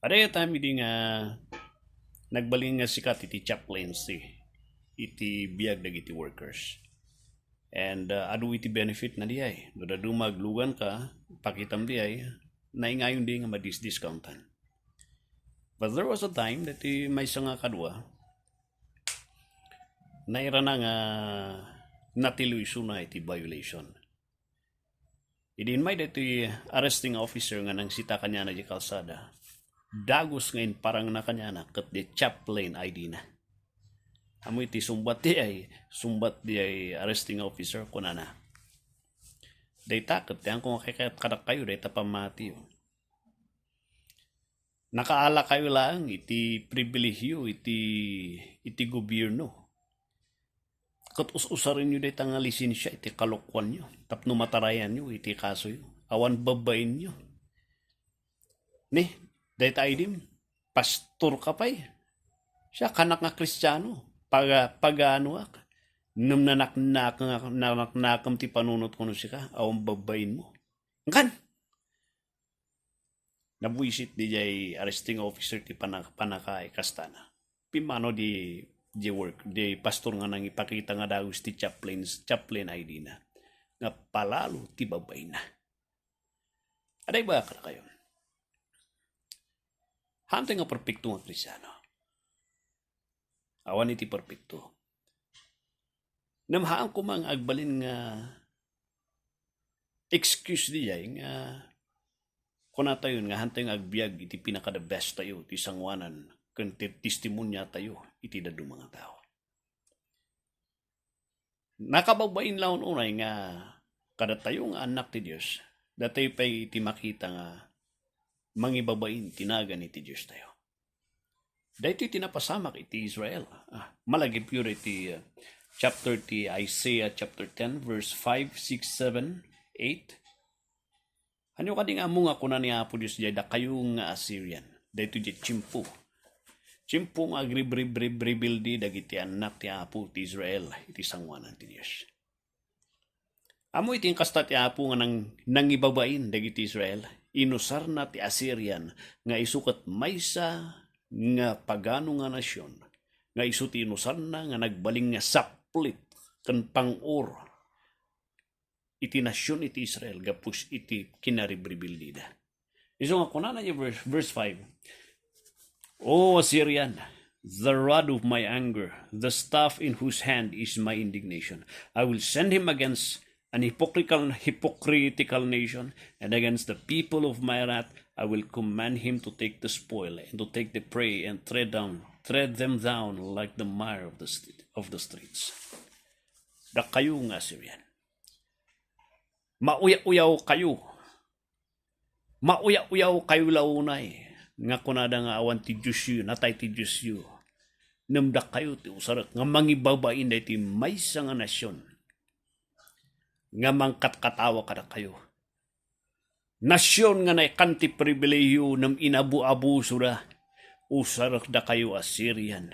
Ada time hindi nga nagbaling nga sikat iti chaplains iti biag dagiti workers. And adu iti benefit na diay. Doda dumaglugan ka, pakitam diay, naingayon di nga madis-discountan. But there was a time that may nga kadwa, naira na nga natiluiso na iti violation. Idin may dati arresting officer nga nang sita kanya na di kalsada. Dagos ngayon parang na kanya na kat di chaplain ID na. Amo iti sumbat di ay arresting officer ko na. Day takot, yan kung kakayat kadak kayo, day tapamati yun. Nakaala kayo lang, iti pribilehyo, iti gobyerno. Kat us-usarin nyo day tangalisin siya, iti kalokwan nyo. Tapno matarayan nyo, iti kaso yun. Awan babain nyo. Ni, day tayo din, pastor ka pa eh. Siya, kanak nga kristyano. Pag-ano ak. Nung nanaknakam ti panunot ko no siya, awan babain mo. Kan? Nabuisit di jay arresting officer ti panakay kastana. Pimano di work, di pastor nga nang ipakita nga dagos ti chaplain ID na. Nga palalo ti babay na. Aday ba ka kayo? Hantay nga perfecto nga kristyano. Awan iti perfecto. Namhaan ko mang agbalin nga excuse di jay nga kuna tayo nga hantay nga agbiag iti pinaka the best tayo iti sangwanan kung testimonya tayo iti dadu mga tao. Nakababain laon unay nga kada tayo nga anak ti Diyos datay pa iti makita nga mangibabain tinagan iti Diyos tayo. Dahito tinapasamak iti Israel. Malagip yun iti chapter ti Isaiah chapter 10 verse 5, 6, 7, 8. Ano ka ding amo nga kuna ni Apo Diyos jay da kayo nga Assyrian. Dahito jay chimpo. Chimpo nga agribribildi dagiti anak ti Apo ti Israel iti sangwanan ti Diyos. Amo iti kasta ti Apo nga nangibabain dagiti Israel. Inusar na ti Assyrian nga isukat maysa nga pagano nga nasyon nga isu ti inusar na nga nagbaling nga saplit kan pang-or iti nasyon iti Israel gapus iti kinaribribildida. Iso nga kunana niya verse 5. O Assyrian, the rod of my anger, the staff in whose hand is my indignation. I will send him against an hypocritical nation, and against the people of my wrath I will command him to take the spoil and to take the prey and tread them down like the mire of the streets. Da kayo nga Assyrian. Mauya-uyaw kayo launay nga kunada nga awan ti Diyos yu, natay ti Diyos yu. Namda kayo ti usarak nga mangibabain da iti maysa nga nasyon nga mangkatkatawa kada kayo. Nasyon nga naikanti pribileyo ng inabu-abuso da usarak da kayo Assyrian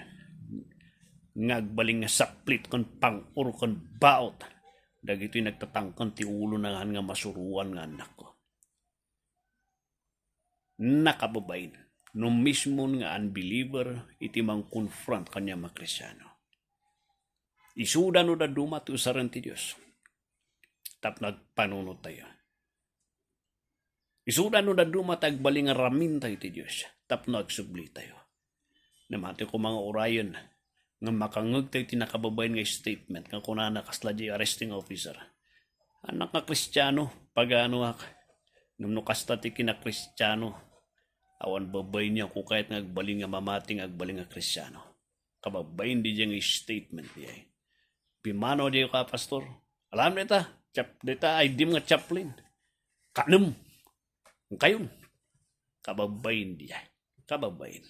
ngagbaling nga saplit kon pang-ur kon baot dagito'y nagtatangkan ti ulo na nga masuruan nga anak ko. Nakababain no mismo nga unbeliever iti mang confront kanya mga Kristyano. Isuda no da dumat usaran ti Diyos. Tap nagpanunod tayo. Isuda no da dumat agbaling nga ramin tayo ti Diyos. Tap nagsubli tayo. Namati ko mga orayon nga makangag tayo tinakababain nga statement nga kunana kasla di arresting officer. Anak nga Kristyano pagano ak nung kasta ti kina Kristyano awan babay niya kung kahit ngagbaling nga mamating agbaling nga Kristyano. Kababain di diyang statement diya. Pimano diya ka pastor. Alam nita, dita ay dim nga chaplain. Kanam. Kayon. Kababain diya. Kababain.